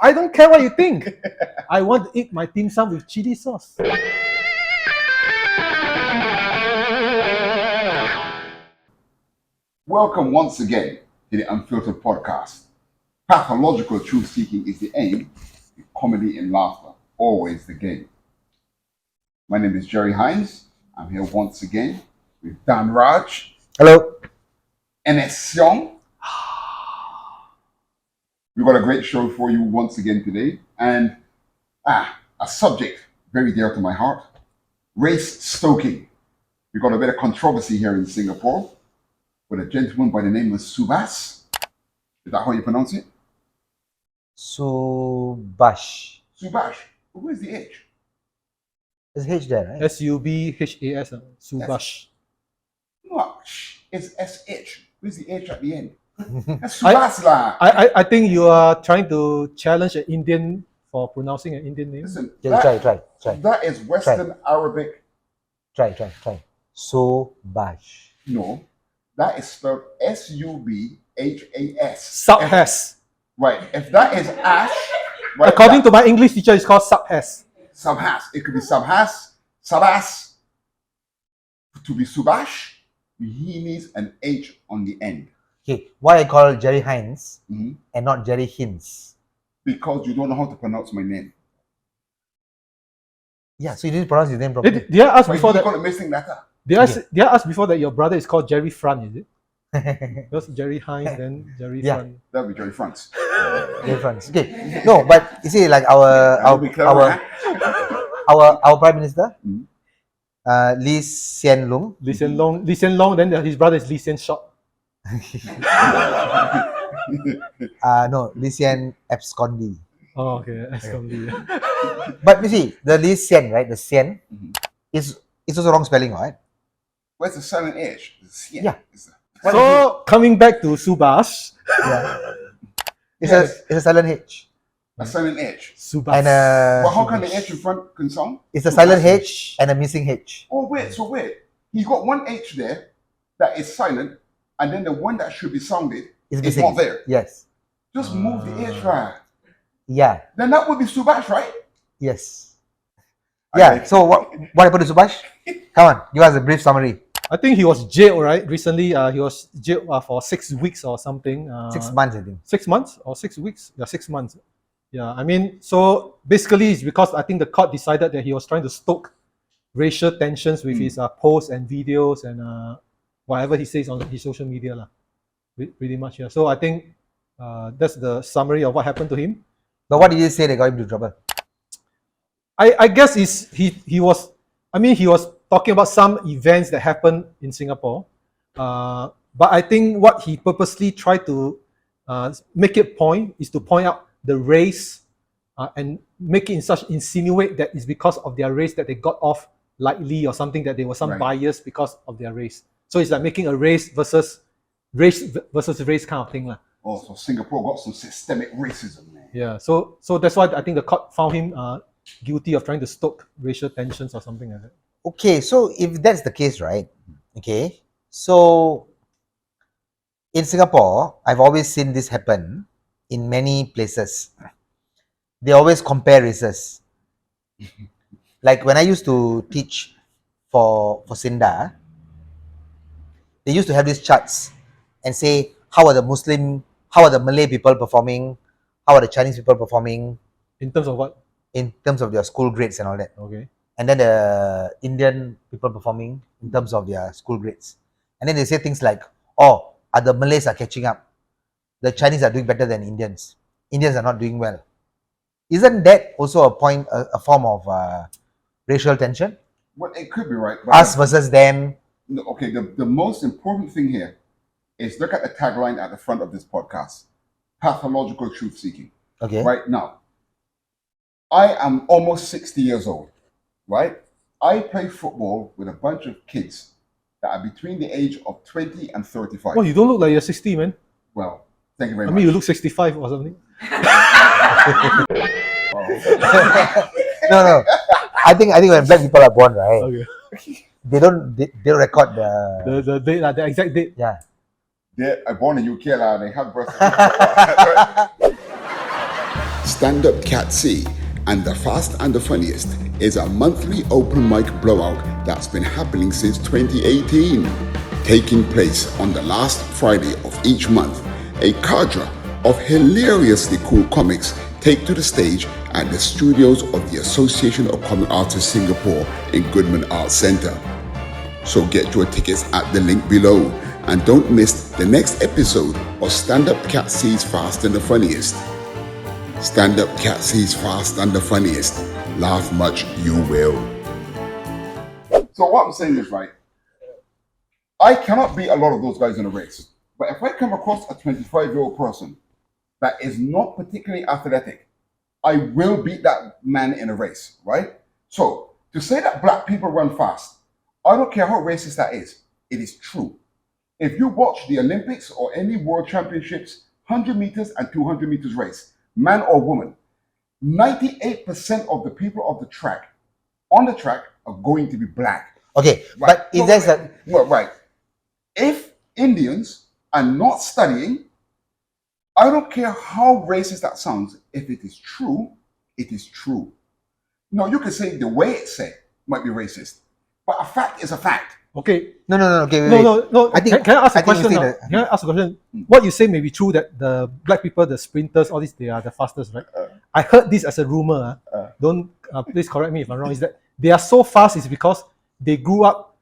I don't care what you think. I want to eat my dim sum with chili sauce. Welcome once again to the Unfiltered podcast. Pathological truth-seeking is the aim, comedy and laughter, always the game. My name is Jerry Hines. I'm here once again with Dan Raj. Hello. And Seong. We've got a great show for you once again today. And a subject very dear to my heart, race stoking. We've got a bit of controversy here in Singapore with a gentleman by the name of SUBHAS. Is that how you pronounce it? SUBHAS. SUBHAS. Where's the H? There's H there, right? SUBHAS. SUBHAS. No, it's SH. Where's the H at the end? That's SUBHAS lah. I think you are trying to challenge an Indian for pronouncing an Indian name. Listen, Try. that is Western Arabic. Try. SUBHAS. No, that is spelled SUBHAS. SUBHAS. Right. If that is ash, right, According to my English teacher, it's called SUBHAS. SUBHAS. It could be SUBHAS. To be SUBHAS, he needs an H on the end. Okay, why I call Jerry Hines and not Jerry Hines? Because you don't know how to pronounce my name. Yeah, so you didn't pronounce your name properly. Did I ask Why before do you that? call it missing letter? Did I ask before that your brother is called Jerry Front? Is it? Because Jerry Hines, then Jerry Yeah. Front. That'll be Jerry France. Jerry France. Okay, no, but you see, like our Prime Minister, Lee Hsien Loong. Lee Hsien Loong, then his brother is Lee Hsien Short. No, Lee Hsien Abscondi. Oh, okay. Lee. But you see, the Lee Hsien, right? The Hsien is also wrong spelling, right? Where's the silent H? Yeah. So coming back to SUBHAS. Yeah. It's a silent H. A silent H. SUBHAS. And But how can the H in front can sound? it's a silent H and a missing H. Oh, wait. He's got one H there that is silent, and then the one that should be sounded It's is missing. not there. Yes. Just move the H, right? Yeah. Then that would be SUBHAS, right? Yes. Yeah. So what happened to Subhash? Come on, give us a brief summary. I think he was jailed, right? Recently, he was jailed for 6 weeks or something. 6 months, I think. 6 months or 6 weeks? Yeah, 6 months. Yeah, I mean, so basically it's because I think the court decided that he was trying to stoke racial tensions with his posts and videos and whatever he says on his social media. Pretty much, yeah. So I think that's the summary of what happened to him. But what did you say that got him into trouble? I guess he was talking about some events that happened in Singapore, but I think what he purposely tried to make it point is to point out the race and make it insinuate that it's because of their race that they got off lightly or something, that there was some bias because of their race. So it's like making a race versus race kind of thing. Oh, so Singapore got some systemic racism, man. Yeah, so that's why I think the court found him guilty of trying to stoke racial tensions or something like that. Okay, so if that's the case, right? Okay, so in Singapore, I've always seen this happen in many places. They always compare races. Like when I used to teach for SINDA, they used to have these charts and say, how are the Malay people performing? How are the Chinese people performing? In terms of what? In terms of their school grades and all that. Okay. And then the Indian people performing in terms of their school grades. And then they say things like, oh, the Malays are catching up. The Chinese are doing better than Indians. Indians are not doing well. Isn't that also a form of racial tension? Well, it could be right. But us versus them. No, okay, the most important thing here is look at the tagline at the front of this podcast. Pathological truth-seeking. Okay. Right now, I am almost 60 years old, right? I play football with a bunch of kids that are between the age of 20 and 35. Well, you don't look like you're 60, man. Well, thank you very much. I mean, you look 65 or something. No. I think when black people are born, right? Okay. They don't record the date, the exact date. Yeah. They're born in UK, they have birth. Stand Up Cat C and The Fast and the Funniest is a monthly open mic blowout that's been happening since 2018. Taking place on the last Friday of each month, a cadre of hilariously cool comics take to the stage at the studios of the Association of Comic Artists Singapore in Goodman Arts Centre. So get your tickets at the link below and don't miss the next episode of Stand Up Cat C's Fast and the Funniest. Stand Up Cat C's Fast and the Funniest. Laugh much you will. So what I'm saying is, right, I cannot beat a lot of those guys in a race. But if I come across a 25-year-old person that is not particularly athletic, I will beat that man in a race, right? So to say that black people run fast, I don't care how racist that is, it is true. If you watch the Olympics or any world championships, 100 meters and 200 meters race, man or woman, 98% of the people on the track are going to be black. Okay, Right? but if there's a Right. If Indians are not studying, I don't care how racist that sounds. If it is true, it is true. No, you can say the way it's said might be racist, but a fact is a fact. Okay. no, okay, wait, No, wait. no, no. I think- can I ask a I think question you now? say that- Can I ask a question? What you say may be true that the black people, the sprinters, all these, they are the fastest, right? I heard this as a rumor. Don't please correct me if I'm wrong. Is that they are so fast is because they grew up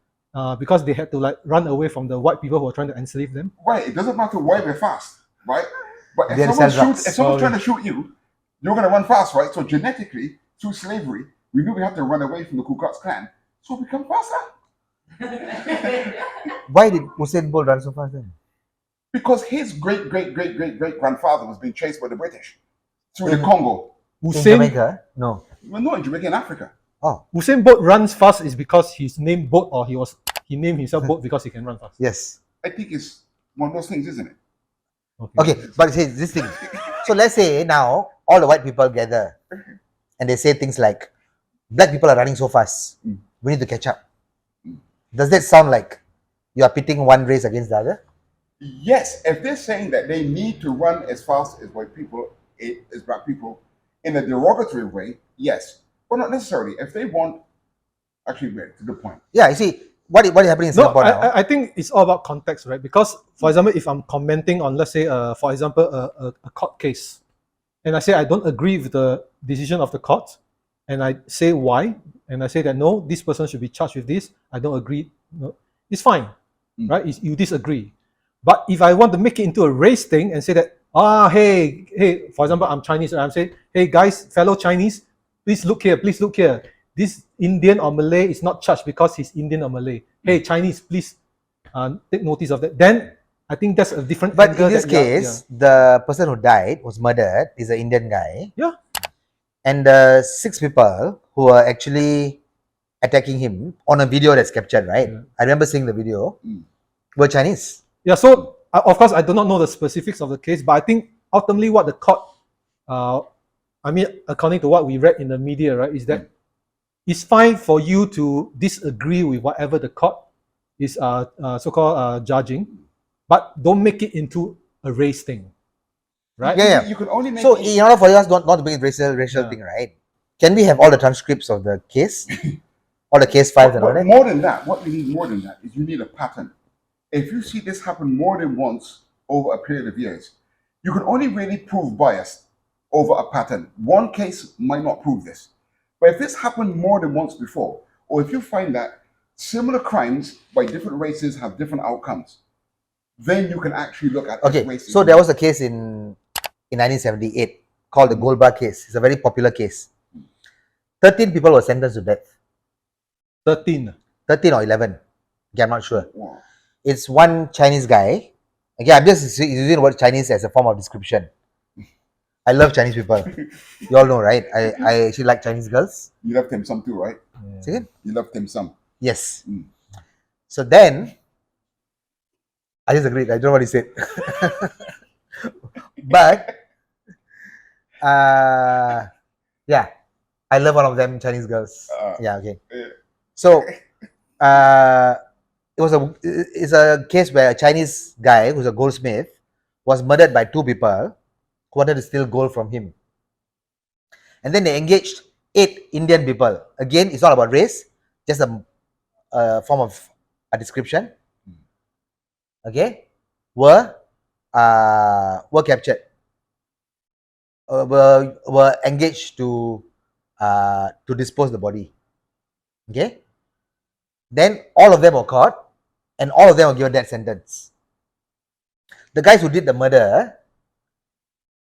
because they had to like run away from the white people who were trying to enslave them. Right. It doesn't matter why we're fast, right? But if They're someone's self-drugs. trying to shoot you, you're gonna run fast, right? So genetically, through slavery, we knew we had to run away from the Ku Klux Klan, so we become faster. Why did Usain Bolt run so fast then? Because his great grandfather was being chased by the British through the Congo. In Usain, Jamaica? No. Well, not in Jamaica, in Africa. Oh, Usain Bolt runs fast is because he's named Bolt, or he named himself Bolt because he can run fast. yes. I think it's one of those things, isn't it? Okay, but see this thing. So let's say now all the white people gather and they say things like, black people are running so fast. We need to catch up. Does that sound like you are pitting one race against the other? Yes, if they're saying that they need to run as fast as white people, as black people, in a derogatory way, yes. But not necessarily. If they want, actually, wait, it's a good point. Yeah, you see, what is happening in No, Singapore now? I think it's all about context, right? Because, for example, if I'm commenting on, let's say, for example, a court case, and I say I don't agree with the decision of the court, and I say why, and I say that no, this person should be charged with this, I don't agree, no, it's fine, right? You disagree. But if I want to make it into a race thing and say that, hey, for example, I'm Chinese, and I'm saying, hey guys, fellow Chinese, please look here, this Indian or Malay is not charged because he's Indian or Malay. Hey, Chinese, please take notice of that. Then I think that's a different But angle in this that- case, the person who died was murdered is an Indian guy. Yeah. And the 6 people who are actually attacking him on a video that's captured, right? Yeah. I remember seeing the video, were Chinese. Yeah, so of course I do not know the specifics of the case, but I think ultimately what the court, according to what we read in the media, right, is that it's fine for you to disagree with whatever the court is so-called judging, but don't make it into a race thing, right? Yeah, yeah. You can only make So it- in order for us not to make it racial Yeah. thing, right? Can we have all the transcripts of the case? All the case files and all But that? more than that, what you need more than that is you need a pattern. If you see this happen more than once over a period of years, you can only really prove bias over a pattern. One case might not prove this. But if this happened more than once before, or if you find that similar crimes by different races have different outcomes, then you can actually look at Okay, racism. so there was a case in 1978 called the Gold Bar case. It's a very popular case. 13 people were sentenced to death. 13. 13 or 11. Okay, I'm not sure. Wow. It's one Chinese guy. Okay, I'm just using the word Chinese as a form of description. I love Chinese people. You all know, right? I actually like Chinese girls. You love Tim Sum too, right? Say again? You love Tim Sum. Yes. Mm. So then, I just agreed. I don't know what he said. But, yeah, I love one of them Chinese girls. Yeah, okay. Yeah. So, it's a case where a Chinese guy who's a goldsmith was murdered by 2 people who wanted to steal gold from him. and then they engaged 8 Indian people. Again, it's not about race, just a form of a description. Okay, were captured, were engaged to dispose the body. Okay, then all of them were caught, and all of them were given death sentence. The guys who did the murder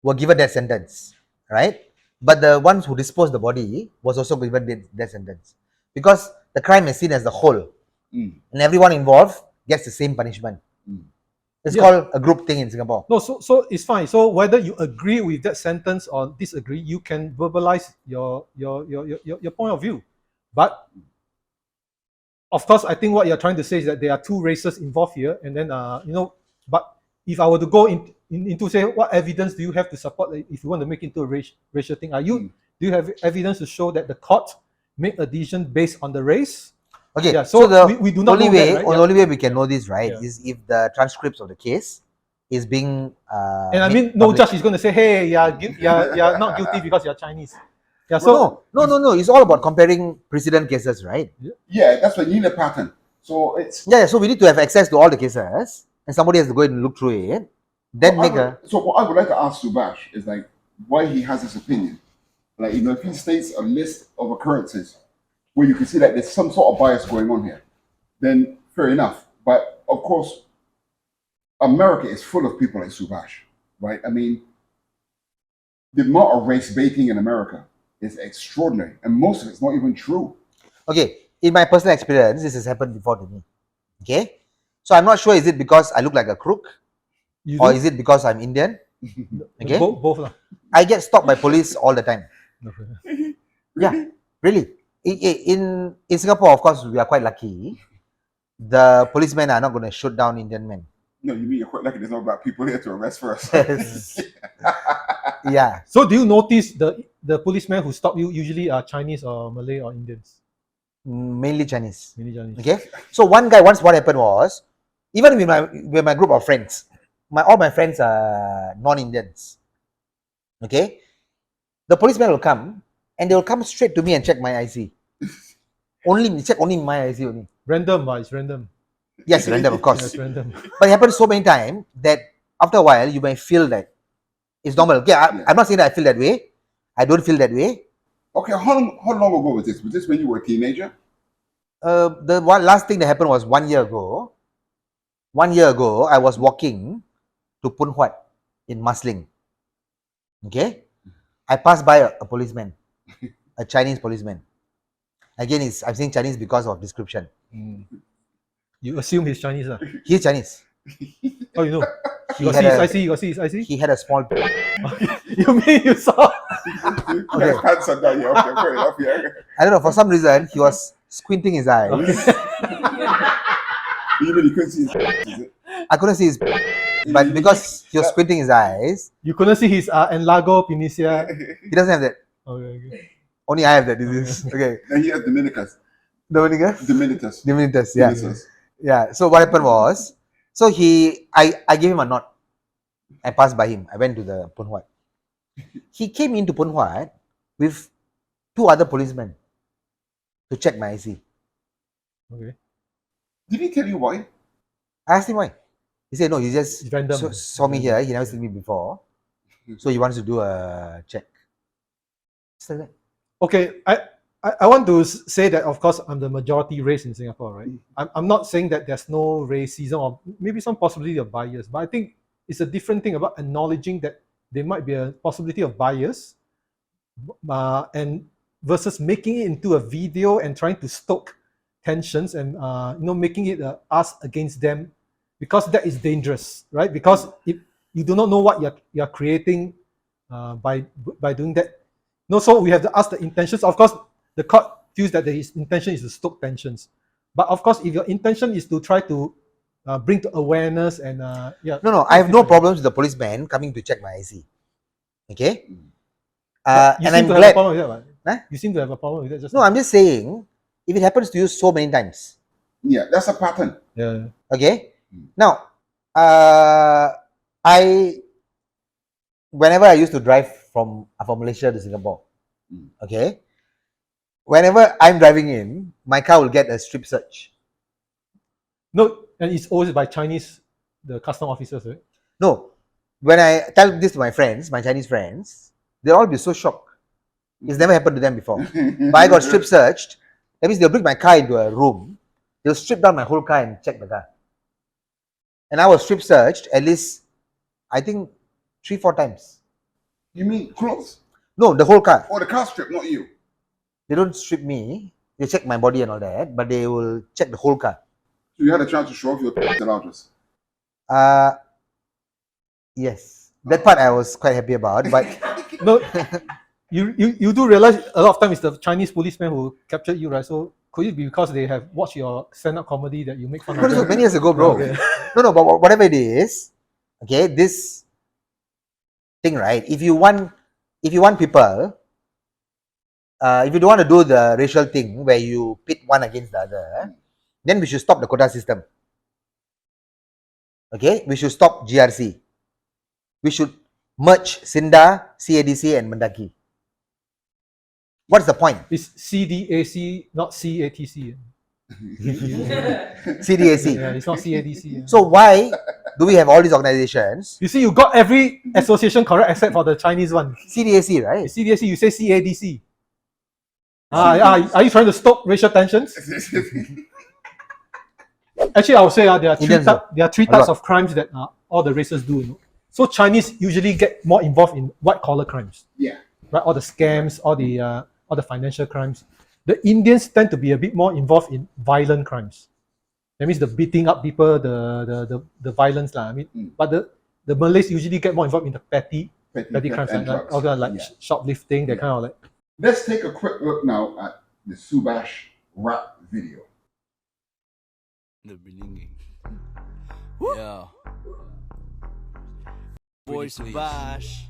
were given death sentence, right? But the ones who disposed the body was also given death sentence, because the crime is seen as the whole, and everyone involved gets the same punishment. It's called a group thing in Singapore. No, so it's fine. So whether you agree with that sentence or disagree, you can verbalize your point of view. But of course, I think what you're trying to say is that there are two races involved here, and then But if I were to go into say, what evidence do you have to support if you want to make it into a racial thing? Do you have evidence to show that the court made a decision based on the race? Okay, Yeah, so we do not only know way, that, right? the only way we can know this, right, Yeah. is if the transcripts of the case is being And I mean, no judge is going to say, hey, you're not guilty because you're Chinese. Yeah, so no. It's all about comparing precedent cases, right? Yeah, that's what you need a pattern. So it's Yeah, so we need to have access to all the cases, and somebody has to go and look through it. Then So what I would like to ask Subhash is like why he has this opinion. Like, if he states a list of occurrences where you can see that there's some sort of bias going on here, then fair enough. But of course, America is full of people like Subhash, right? I mean, the amount of race baiting in America is extraordinary, and most of it's not even true. Okay, in my personal experience, this has happened before to me. Okay, so I'm not sure, is it because I look like a crook, or is it because I'm Indian? Okay, both lah. I get stopped by police all the time. Yeah, really. In Singapore, of course, we are quite lucky. The policemen are not going to shoot down Indian men. No, you mean you're quite lucky there's no black people here to arrest for us. Yeah. So do you notice the policemen who stop you usually are Chinese or Malay or Indians? Mainly Chinese. Mainly Chinese. Okay. So one guy, once what happened was, even with my group of friends, all my friends are non-Indians. Okay. The policeman will come and they will come straight to me and check my IC. Check only my IC only. Random, it's random. Yes, random, of course. Yes, random. But it happens so many times that after a while you may feel that it's normal. Okay, I'm not saying that I feel that way. I don't feel that way. Okay, how long ago was this? Was this when you were a teenager? The last thing that happened was 1 year ago. 1 year ago, I was walking to Pun Huat in Marsiling. Okay, I passed by a policeman, a Chinese policeman. Again, I'm saying Chinese because of description. You assume he's Chinese, lah. He's Chinese. Oh, you know. He You had got a, see his IC? he had a small. You mean you saw? Okay. His pants are down here. Okay, fair enough. Yeah. I don't know, for some reason he was squinting his eyes. You mean you couldn't see his is it? I couldn't see his, but because he was squinting his eyes, You couldn't see his enlago pinisia. he doesn't have that. Okay. Only I have that disease. Okay. And he has Dominicus. Dominicus? Diminitus. Diminitus, yeah. Diminitus. Yeah. So what happened was, so I gave him a nod. I passed by him. I went to the Pun Huat. He came into Pun Huat with 2 other policemen to check my IC. Okay. Did he tell you why? I asked him why. He said, no, he just It's random. saw me here. He never seen me before. So he wants to do a check. Just like that. Okay, I want to say that, of course, I'm the majority race in Singapore, right? I'm not saying that there's no racism or maybe some possibility of bias, but I think it's a different thing about acknowledging that there might be a possibility of bias and versus making it into a video and trying to stoke tensions and making it us against them, because that is dangerous, right? Because if you do not know what you're creating by doing that. No, so we have to ask the intentions. Of course, the court feels that his intention is to stoke tensions, but of course, if your intention is to try to bring to awareness and No, I have no problems with the policeman coming to check my IC. Okay, you and seem I'm to have a glad. problem with that, right? Huh? You seem to have a problem with that. Just No, I'm just saying, if it happens to you so many times, Yeah, that's a pattern. yeah. okay. Now, whenever I used to drive from Malaysia to Singapore, Okay. Whenever I'm driving in, my car will get a strip search. No, and it's always by Chinese, the custom officers, right? No, when I tell this to my friends, my Chinese friends, they'll all be so shocked. It's never happened to them before. But I got strip searched. That means they'll bring my car into a room. They'll strip down my whole car and check the car. And I was strip searched at least, I think, 3-4 times. You mean clothes? No, the whole car. Or the car strip, not you. They don't strip me. They check my body and all that, but they will check the whole car. So you had a chance to show off your largest. Yes. That part I was quite happy about, but No, you do realize a lot of times it's the Chinese policemen who captured you, right? So could it be because they have watched your stand-up comedy that you make fun this was of them? many years ago, bro. Okay. No, but whatever it is, okay, this thing, right? If you want people, if you don't want to do the racial thing where you pit one against the other, then we should stop the quota system. Okay, we should stop GRC. We should merge SINDA, CADC, and Mendaki. What's the point? It's CDAC, not CATC. CDAC. Yeah, it's not CADC. So why do we have all these organizations? You see, you got every association correct except for the Chinese one. CDAC, right? CDAC, you say CADC. Are you trying to stoke racial tensions? Actually, I would say there are three types of crimes that all the races do. You know? So Chinese usually get more involved in white-collar crimes. Yeah. Right, all the scams, all the financial crimes. The Indians tend to be a bit more involved in violent crimes. That means the beating up people, the violence, lah. I mean, but the Malays usually get more involved in the petty crimes, like shoplifting, that kind of like. Let's take a quick look now at the SUBHAS rap video. The beginning. Yeah. Boy SUBHAS.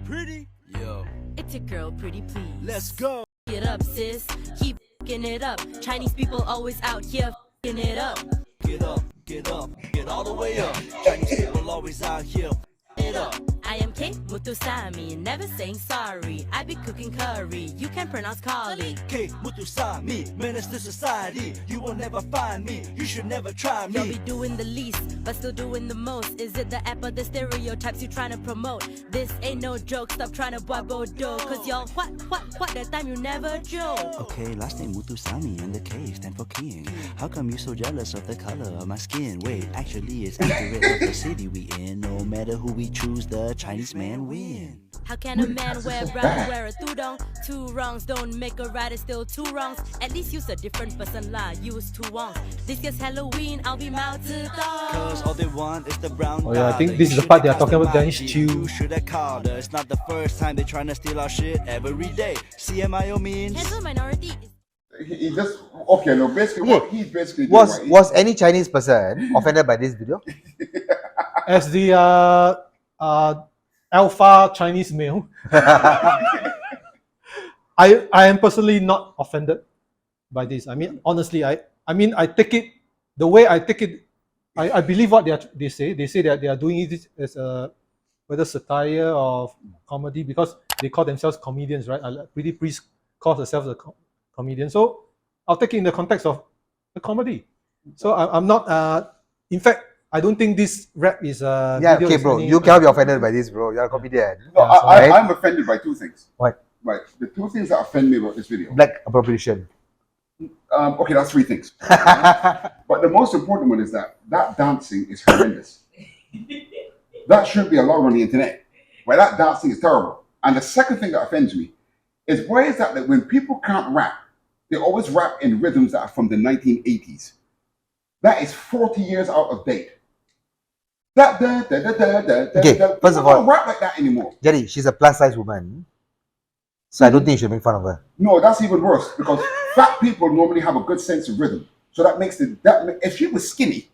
Pretty. Yo. It's your girl, pretty please. Let's go. Get up, sis. Keep f***ing it up. Chinese people always out here f***ing it up. Get up, get up, get all the way up. Chinese people always out here f***ing it up. I am K Mutusami, never saying sorry. I be cooking curry, you can pronounce Kali. K Mutusami, menace to society. You will never find me, you should never try You'll me. be doing the least, but still doing the most. Is it the app or the stereotypes you trying to promote? This ain't no joke, stop trying to bodo. Cause y'all what, that time you never joke. Okay, last name Mutusami and the K stand for king. How come you so jealous of the color of my skin? Wait, actually it's accurate of the city we in. No matter who we choose, the Chinese man win. How can a man wear brown, wear a tudong? Two wrongs don't make a right, it's still two wrongs. At least use a different person lah, use two wrongs. This year's Halloween, I'll be Mao Zedong. Cause all they want is the brown Oh yeah, I think dollar. this is You the part they are should talking about ask Danish the Chew. You should have called her. It's not the first time they trying to steal our shit every day. CMIO means Cancel minority is He just okay. No, basically what he's basically doing, right? Was any Chinese person offended by this video? As the alpha Chinese male, I am personally not offended by this. I mean, honestly, I take it the way I take it. I believe what they say. They say that they are doing it as a whether satire or comedy because they call themselves comedians, right? Pretty please call themselves a comedian. So I'll take it in the context of the comedy. So I'm not. In fact, I don't think this rap is Yeah, video okay, is bro. any- You cannot be offended by this, bro. You're a comedian. No, Right? I'm offended by two things. What? Right. The two things that offend me about this video. Black appropriation. Okay, that's three things. But the most important one is that dancing is horrendous. That shouldn't be allowed on the internet. Right? That dancing is terrible. And the second thing that offends me is why is that when people can't rap, they always rap in rhythms that are from the 1980s. That is 40 years out of date. Okay, first of People all- don't rap like that anymore. Jerry, she's a plus size woman. So I don't think you should make fun of her. No, that's even worse because fat people normally have a good sense of rhythm. So that makes if she was skinny,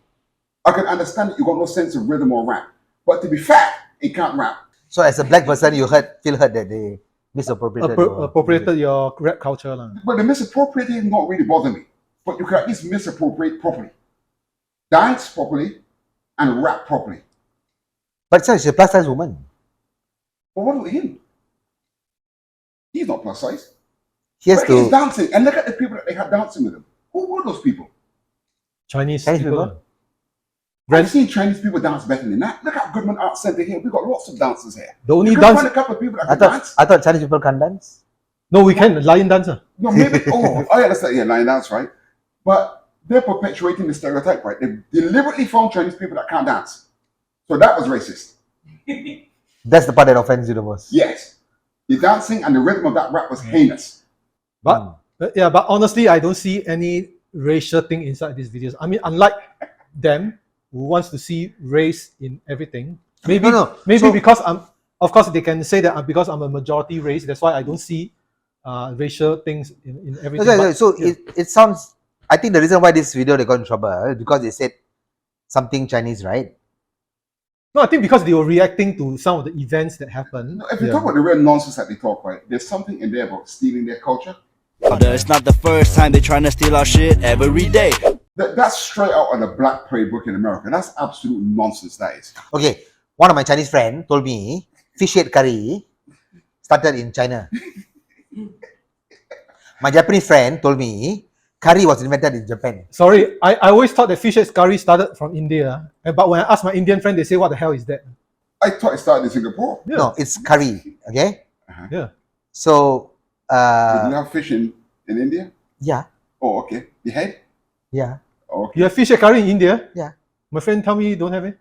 I can understand that you got no sense of rhythm or rap. But to be fat, it can't rap. So as a black person, you feel hurt that they misappropriated. appropriated your rap culture, lah. But the misappropriating not really bother me. But you can at least misappropriate properly. Dance properly and rap properly. But sir, she's a plus size woman. But what about him? He's not plus size. He has But he's to. dancing. And look at the people that they had dancing with him. Who were those people? Chinese Chinese people. people? I've seen Chinese people dance better than that. Look at Goodman Arts Centre here. We've got lots of dancers here. The only You can dance. find a couple of people that I can thought dance. I thought Chinese people can't dance. No, we can. Lion dancer. No, maybe. Oh, yeah, that's yeah, line dance, right? But they're perpetuating the stereotype, right? They deliberately found Chinese people that can't dance. So that was racist. That's the part that offends you the most. Yes. The dancing and the rhythm of that rap was heinous. But yeah, but honestly, I don't see any racial thing inside these videos. I mean, unlike them who wants to see race in everything. Maybe maybe So- because I'm, of course they can say that because I'm a majority race, that's why I don't see racial things in everything. But, So yeah. it sounds. I think the reason why this video they got in trouble is because they said something Chinese, right? No, I think because they were reacting to some of the events that happened. No, if you talk about the real nonsense that they talk, right, there's something in there about stealing their culture. It's not the first time they trying to steal our shit every day. That's straight out of the Black Parade book in America. That's absolute nonsense, that is. Okay, one of my Chinese friend told me fish head curry started in China. My Japanese friend told me curry was invented in Japan. Sorry, I always thought that fish head curry started from India. But when I asked my Indian friend, they say, "What the hell is that?" I thought it started in Singapore. Yeah. No, it's curry. Okay, Yeah. so Did you have fish in India? yeah, Oh, okay. The head? yeah. Oh, okay. You have fish head curry in India? Yeah. My friend tell me you don't have it.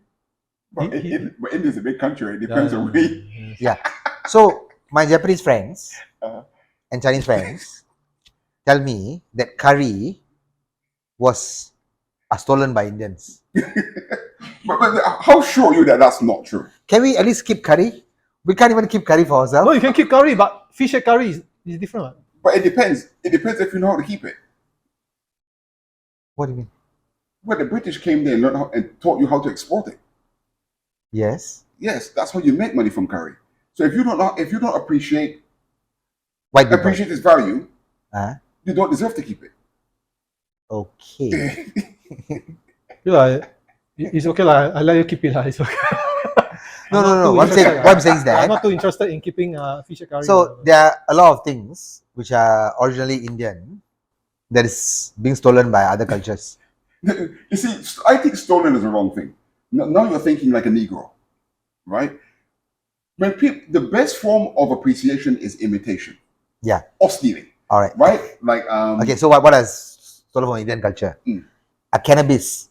But, but India's a big country. It Yeah, depends on where you... Yeah. So my Japanese friends Uh-huh. and Chinese friends tell me that curry was stolen by Indians. But how sure are you that that's not true? Can we at least keep curry? We can't even keep curry for No, ourselves. you can keep curry, but fish head curry is different. But it depends. It depends if you know how to keep it. What do you mean? Well, the British came there and learned how, and taught you how to export it. Yes. Yes, that's how you make money from curry. So if you don't appreciate White people. its value, Ah, you don't deserve to keep it. okay. Yeah, it's okay lah. I let you keep it lah. It's okay. No, I'm no, not no. too What I'm saying, interested, what I'm saying is I'm that. not too interested in keeping fish head curry. So there are a lot of things which are originally Indian that is being stolen by other cultures. You see, I think stolen is the wrong thing. Now you're thinking like a Negro, right? When the best form of appreciation is imitation. Yeah. Or stealing, All right. right? Like Okay. So what is stolen from Indian culture? A cannabis.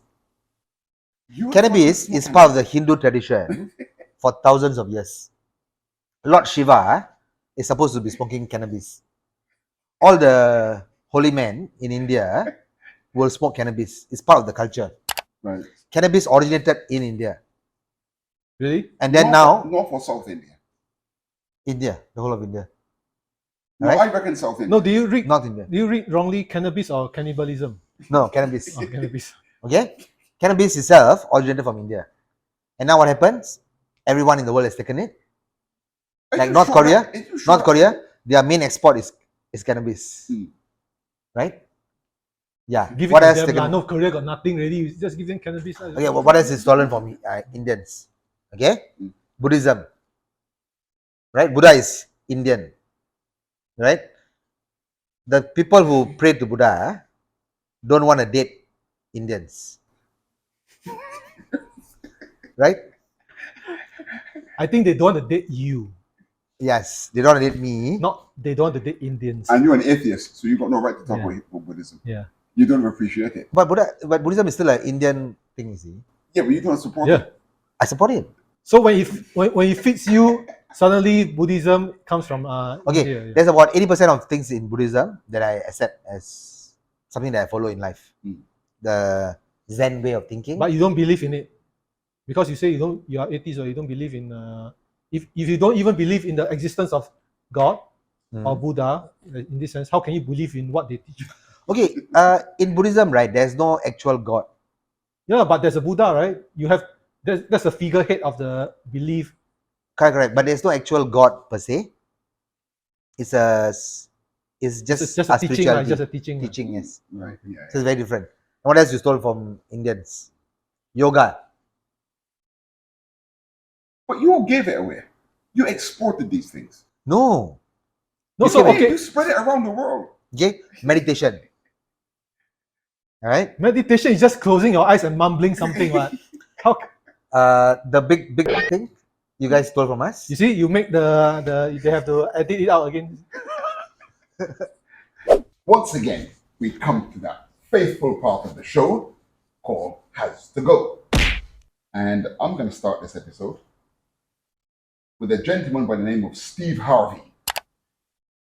Cannabis is part of the Hindu tradition for thousands of years. Lord Shiva is supposed to be smoking cannabis. All the holy men in India will smoke cannabis. It's part of the culture. Right. Cannabis originated in India. Really? And then North or South India? India, the whole of India. No, Right? I reckon South India. No, do you read? Not India. Do you read wrongly cannabis or cannibalism? No, cannabis. Oh, cannabis. Okay? Cannabis itself originated from India. And now what happens? Everyone in the world has taken it. Are Like you North sure Korea, that- are you sure North Korea, their main export is cannabis. Right? Yeah. Give it What to else them taken? lah. North Korea got nothing really. You just give them cannabis. lah. Okay, what else is stolen from Indians? Okay? Buddhism. Right? Buddha is Indian. Right? The people who pray to Buddha don't want to date Indians. Right? Ah. I think they don't want to date you. Yes. They don't want to date me. Not they don't want to date Indians. And you're an atheist, so you've got no right to talk Yeah. about Buddhism. Yeah. You don't appreciate it. But Buddhism is still an Indian thing, you see. Yeah, but you don't support Yeah. it. I support it. So when it fits you, suddenly Buddhism comes from Okay, India. Yeah. there's about 80% of things in Buddhism that I accept as something that I follow in life. The Zen way of thinking. But you don't believe in it because you say you are atheist or you don't believe in if you don't even believe in the existence of God or Buddha in this sense, how can you believe in what they teach? Okay, in Buddhism, right, there's no actual God. Yeah, but there's a Buddha, right? You have that's a figurehead of the belief. Correct. But there's no actual God per se. It's just It's just a a teaching, spirituality. just a teaching. Teaching, yes. Right. Yeah. So it's very different. And what else you stole from Indians? Yoga. But you all gave it away. You exported these things. No. No, You so came in. okay, You spread it around the world. Okay, meditation. All right. meditation is just closing your eyes and mumbling something. What? How? The big thing you guys stole from us. You see, you make the they have to edit it out again. Once again, we come to that faithful part of the show called Has to Go. And I'm going to start this episode with a gentleman by the name of Steve Harvey.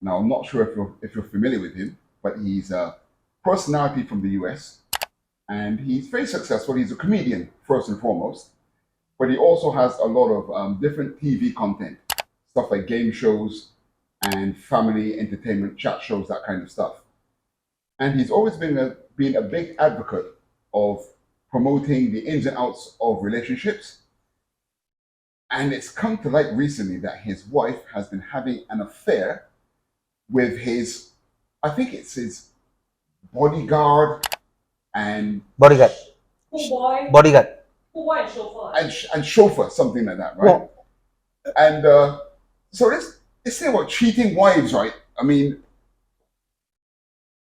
Now, I'm not sure if you're familiar with him, but he's a personality from the US, and he's very successful. He's a comedian, first and foremost, but he also has a lot of different TV content, stuff like game shows and family entertainment chat shows, that kind of stuff. And he's always been a big advocate of promoting the ins and outs of relationships. And it's come to light recently that his wife has been having an affair with his, I think it's his bodyguard and Bodyguard. Who boy? Bodyguard. Who boy and chauffeur? and chauffeur, something like that, right? Well, And so let's say about cheating wives, right? I mean,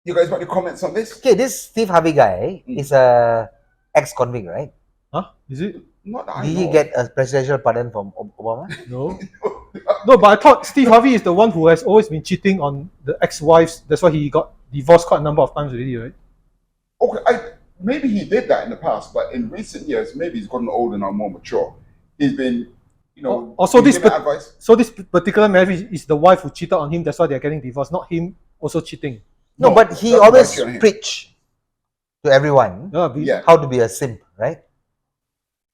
you guys want to comment on this? Okay, this Steve Harvey guy is a ex-convict, right? huh? Is it? Not that I Did he know. get a presidential pardon from Obama? No. No, but I thought Steve Harvey is the one who has always been cheating on the ex-wives. That's why he got divorced quite a number of times already, right? Okay, maybe he did that in the past, but in recent years, maybe he's gotten older now, more mature. He's been, Also, been this giving advice. So this particular marriage is the wife who cheated on him. That's why they're getting divorced, not him also cheating. No, but he that's always right on him. preach to everyone Yeah. how to be a simp, right?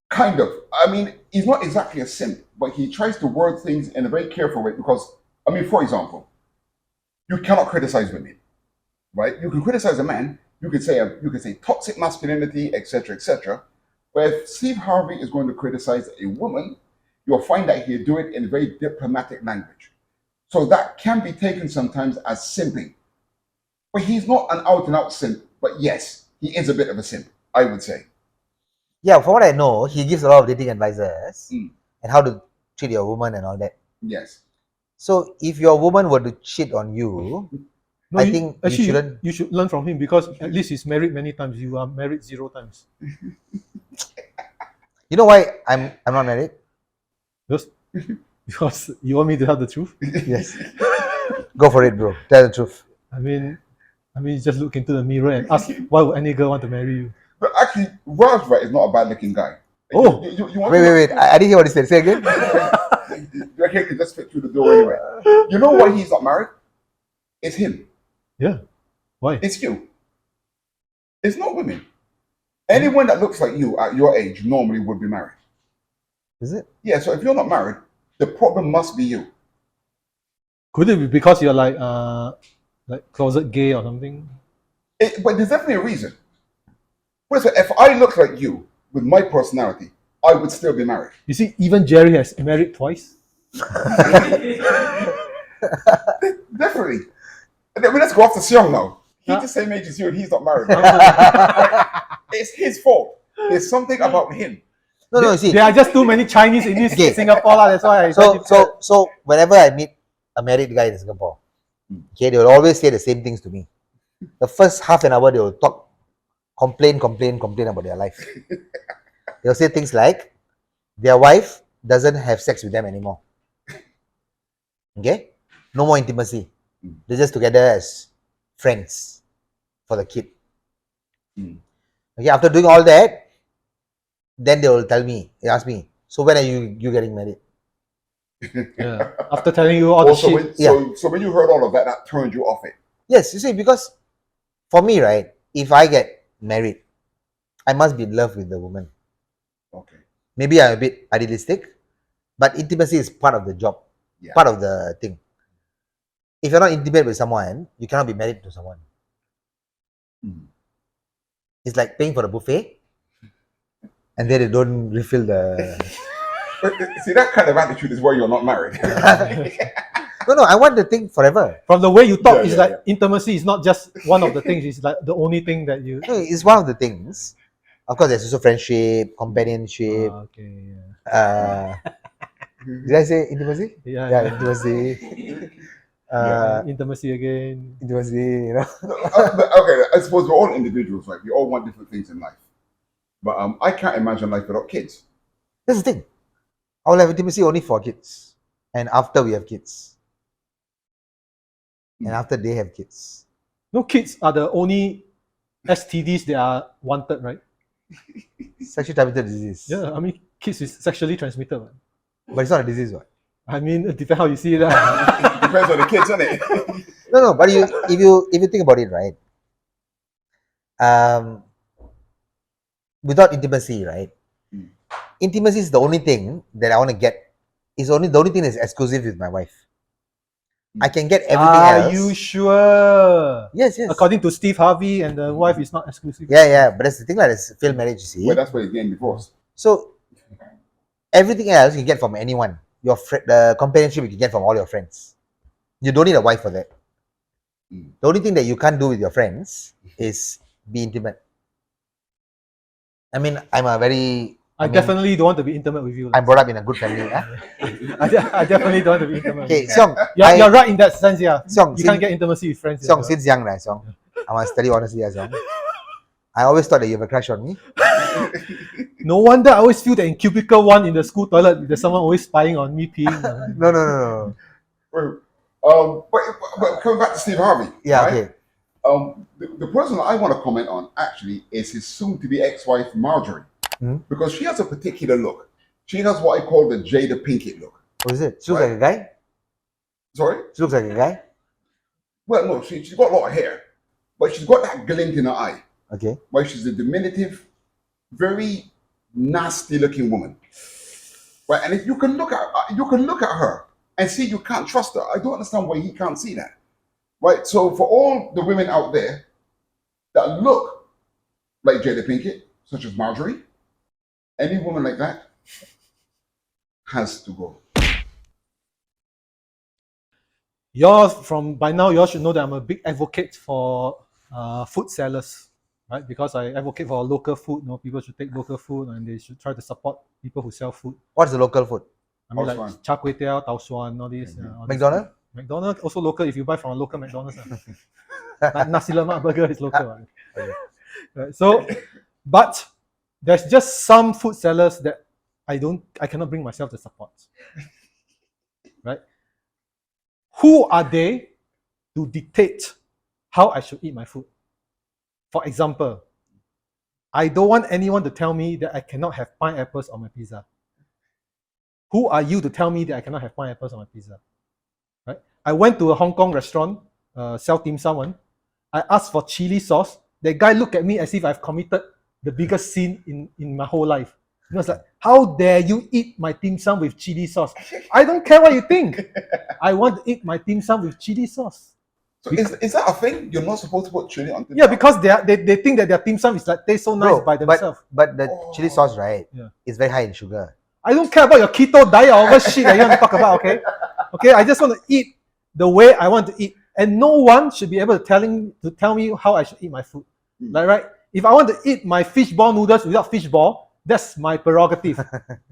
Kind of. I mean, he's not exactly a simp, but he tries to word things in a very careful way because, I mean, for example, you cannot criticize women, right? You can criticize a man, you could say toxic masculinity, etc., etc. But if Steve Harvey is going to criticize a woman, you'll find that he'll do it in a very diplomatic language. So that can be taken sometimes as simping. But he's not an out-and-out simp, but yes, he is a bit of a simp, I would say. Yeah, from what I know, he gives a lot of dating advices Mm. and how to treat your woman and all that. Yes. So if your woman were to cheat on you, No, I think you actually shouldn't. you should learn from him because at least he's married many times. You are married 0 times. You know why I'm not married? Just because you want me to tell the truth. Yes. Go for it, bro. Tell the truth. I mean, just look into the mirror and ask why would any girl want to marry you. But actually, Raj is not a bad-looking guy. Oh. You want Wait. I didn't hear what he said. Say again. Your hair can just fit through the door anyway. You know why he's not married? It's him. Yeah. Why? It's you. It's not women. Anyone that looks like you at your age normally would be married. Is it? Yeah, so if you're not married, the problem must be you. Could it be because you're like closet gay or something? But there's definitely a reason. First of all, if I look like you with my personality, I would still be married. You see, even Jerry has married twice. Definitely. I mean, let's go off to Seong now. He's the same age as you and he's not married. It's his fault. There's something about him. No, you see. There are just too many Chinese in this Okay. Singapore, lah. That's why. So whenever I meet a married guy in Singapore, okay, they will always say the same things to me. The first half an hour they will talk, complain about their life. They'll say things like their wife doesn't have sex with them anymore. Okay? No more intimacy. They're just together as friends for the kid. Okay, after doing all that, then they will ask me, so when are you getting married? Yeah. After telling you all the Also, shit. so when you heard all of that, that turned you off it. Yes, you see, because for me, right, if I get married, I must be in love with the woman. Okay. Maybe I'm a bit idealistic, but intimacy is part of the job, part of the thing. If you're not intimate with someone, you cannot be married to someone. It's like paying for a buffet, and then they don't refill the. But see, that kind of attitude is why you're not married. No, I want the thing forever. From the way you talk, Yeah, it's yeah, like yeah. intimacy is not just one of the things. It's like the only thing that you. No, it's one of the things. Of course, there's also friendship, companionship. Okay. Yeah. Did I say intimacy? Yeah. Yeah, intimacy. Intimacy again. intimacy, you know. But, okay, I suppose we're all individuals, right? We all want different things in life. But I can't imagine life without kids. That's the thing. I will have intimacy only for kids, and after we have kids, and after they have kids. No, kids are the only STDs that are wanted, right? Sexually transmitted disease. Yeah, I mean, kids is sexually transmitted. Right? But it's not a disease, what? I mean, it depends how you see it. Depends on the kids, isn't it? No. But if you think about it, right? Without intimacy, right? Intimacy is the only thing that I want to get. Is only the only thing that's exclusive with my wife. I can get everything else. Are you sure? Yes. According to Steve Harvey, and the wife is not exclusive. Yeah. But that's the thing, like it's failed marriage, you see. Well, that's why he's getting divorced. So everything else you can get from anyone. The companionship you can get from all your friends. You don't need a wife for that. The only thing that you can't do with your friends is be intimate. I mean, I definitely don't want to be intimate with you. I'm brought up in a good family. I definitely don't want to be intimate. Okay, with you. Siong, You're right in that sense, yeah. Siong, You can't get intimacy with friends. Siong, since young, right, Siong? I want to tell you honestly, Siong. I always thought that you have a crush on me. No wonder I always feel that in cubicle 1 in the school toilet, there's someone always spying on me peeing. No. But coming back to Steve Harvey. Yeah, right? okay. The person that I want to comment on actually is his soon-to-be ex-wife Marjorie, because she has a particular look. She has what I call the Jada Pinkett look. What is it? She looks like a guy? Sorry? She looks like a guy? Well, no, she's got a lot of hair, but she's got that glint in her eye. Okay. Why she's a diminutive, very nasty-looking woman. Right, and if you can look at her and see you can't trust her. I don't understand why he can't see that. Right, so for all the women out there that look like Jada Pinkett, such as Marjorie, any woman like that has to go. By now, you should know that I'm a big advocate for food sellers, right? Because I advocate for local food. You know, people should take local food and they should try to support people who sell food. What's the local food? I mean, Tau like suan. char kway teow, tau suan, all these. All these McDonald's? food. McDonald's also local if you buy from a local McDonald's. Like nasi lemak burger is local. Right? Right, so, but there's just some food sellers that I cannot bring myself to support. Right? Who are they to dictate how I should eat my food? For example, I don't want anyone to tell me that I cannot have pineapples on my pizza. Who are you to tell me that I cannot have pineapples on my pizza? Right? I went to a Hong Kong restaurant, sell dim sum one. I asked for chili sauce. The guy looked at me as if I've committed the biggest sin in my whole life. You know, it's like, how dare you eat my dim sum with chili sauce? I don't care what you think. I want to eat my dim sum with chili sauce. So is that a thing? You're not supposed to put chili on dim Yeah, sum? because they think that their dim sum is like tastes so nice by themselves. But the chili sauce, right, Yeah. is very high in sugar. I don't care about your keto diet or what shit that you want to talk about, okay? Okay, I just want to eat the way I want to eat. And no one should be able to tell me how I should eat my food. Like, right? If I want to eat my fishball noodles without fishball, that's my prerogative.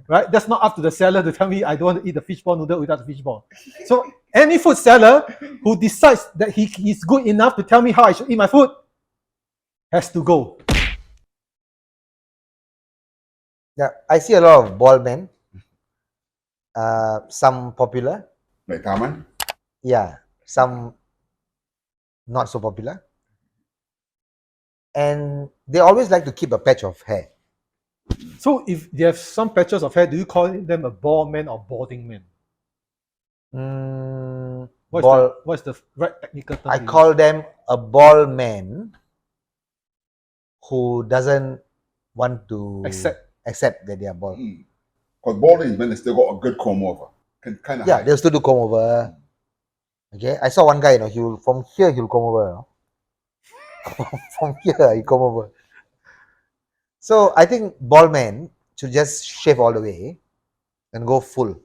Right? That's not up to the seller to tell me I don't want to eat the fishball noodle without the fishball. So any food seller who decides that he's good enough to tell me how I should eat my food has to go. Yeah, I see a lot of bald men. Some popular. Like Taman? Yeah, some not so popular. And they always like to keep a patch of hair. So if they have some patches of hair, do you call them a bald man or balding man? What's the right technical term? I call them a bald man who doesn't want to accept that they are bald. Because balding men still got a good comb over. Kind of Yeah, they'll still do comb over. Okay, I saw one guy, he'll from here he'll comb over. From here he comb over. So I think bald men should just shave all the way and go full.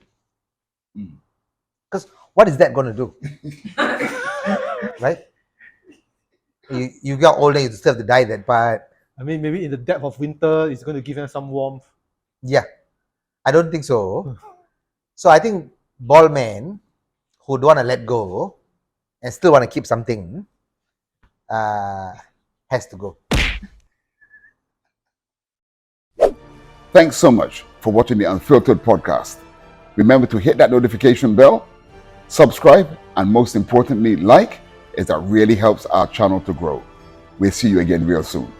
Because what is that going to do? Right? You got older, you still have to dye that part. I mean, maybe in the depth of winter, it's going to give them some warmth. Yeah, I don't think so. So I think bald men who don't want to let go and still want to keep something, has to go. Thanks so much for watching the Unfiltered podcast. Remember to hit that notification bell, subscribe, and most importantly, like, as that really helps our channel to grow. We'll see you again real soon.